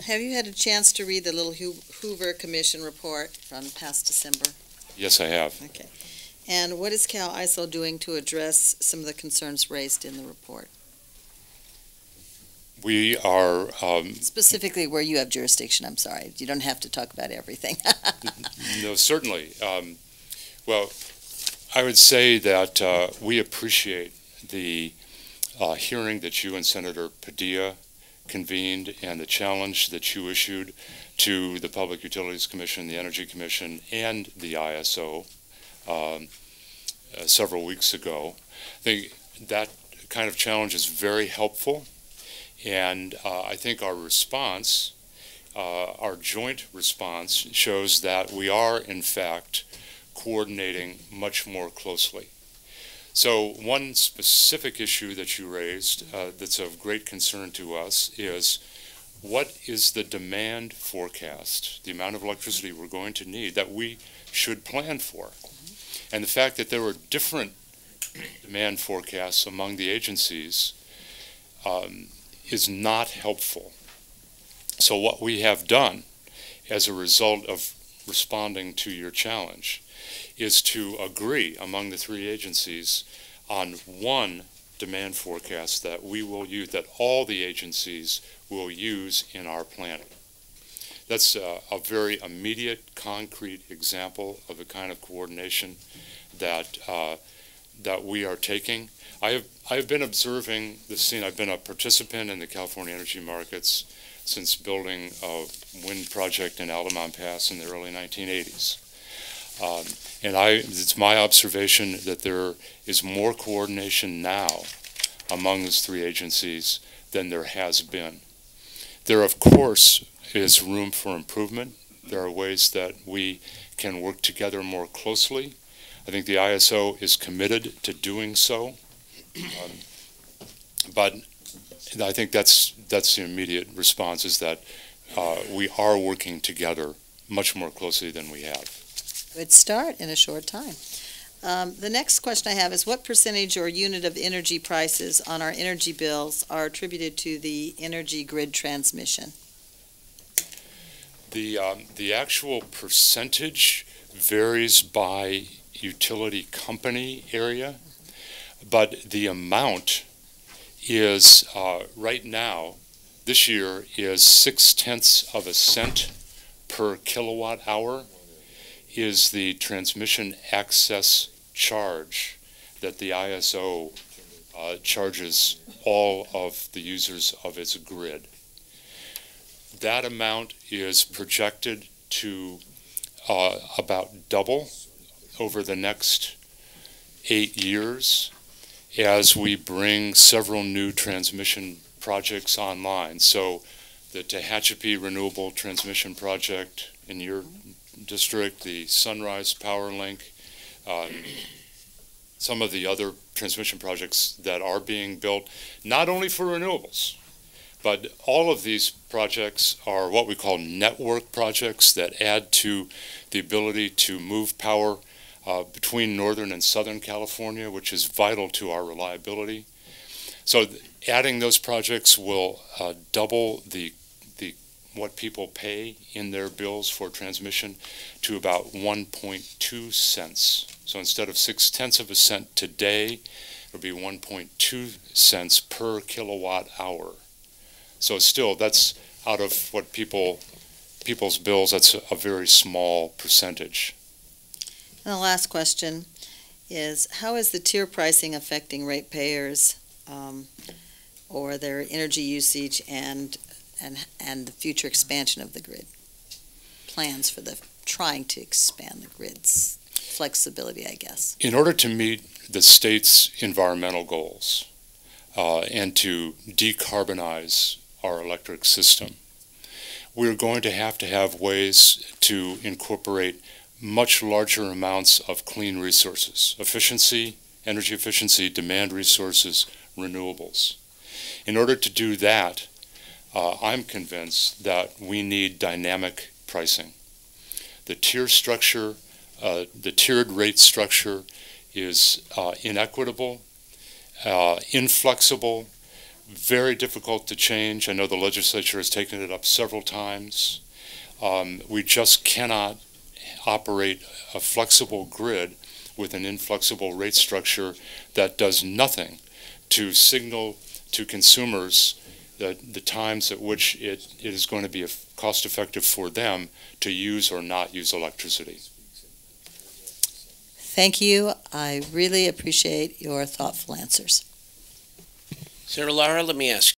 Have you had a chance to read the little Hoover Commission report from past December? Yes, I have. Okay. And what is Cal ISO doing to address some of the concerns raised in the report? We are... Specifically where you have jurisdiction, I'm sorry. You don't have to talk about everything. No, certainly. Well, I would say that we appreciate the hearing that you and Senator Padilla convened and the challenge that you issued to the Public Utilities Commission, the Energy Commission, and the ISO several weeks ago. I think that kind of challenge is very helpful, and I think our response, our joint response, shows that we are, in fact, coordinating much more closely. So one specific issue that you raised that's of great concern to us is what is the demand forecast, the amount of electricity we're going to need that we should plan for. And the fact that there were different demand forecasts among the agencies is not helpful. So what we have done as a result of responding to your challenge is to agree among the three agencies on one demand forecast that we will use, that all the agencies will use in our planning. That's a very immediate, concrete example of the kind of coordination that that we are taking. I have been observing the scene. I've been a participant in the California energy markets since building a wind project in Altamont Pass in the early 1980s. And it's my observation that there is more coordination now among those three agencies than there has been. There, of course, is room for improvement. There are ways that we can work together more closely. I think the ISO is committed to doing so. But I think that's the immediate response, is that we are working together much more closely than we have. Good start in a short time. The next question I have is, what percentage or unit of energy prices on our energy bills are attributed to the energy grid transmission? The actual percentage varies by utility company area, but the amount is right now, this year, is 0.6 cents per kilowatt hour is the transmission access charge that the ISO charges all of the users of its grid. That amount is projected to about double over the next 8 years as we bring several new transmission projects online. So the Tehachapi Renewable Transmission Project in your district, the Sunrise Power Link, some of the other transmission projects that are being built, not only for renewables, but all of these projects are what we call network projects that add to the ability to move power between Northern and Southern California, which is vital to our reliability. So adding those projects will double what people pay in their bills for transmission to about 1.2 cents. So instead of 0.6 cents today, it'll be 1.2 cents per kilowatt hour. So still, that's out of what people's bills, that's a very small percentage. And the last question is, how is the tier pricing affecting ratepayers or their energy usage and the future expansion of the grid? Plans for trying to expand the grid's flexibility, I guess. In order to meet the state's environmental goals and to decarbonize our electric system, we're going to have ways to incorporate much larger amounts of clean resources, efficiency, energy efficiency, demand resources, renewables. In order to do that, I'm convinced that we need dynamic pricing. The tier structure, the tiered rate structure is inequitable, inflexible, very difficult to change. I know the legislature has taken it up several times. We just cannot operate a flexible grid with an inflexible rate structure that does nothing to signal to consumers the times at which it is going to be cost effective for them to use or not use electricity. Thank you. I really appreciate your thoughtful answers. Sarah Lara, let me ask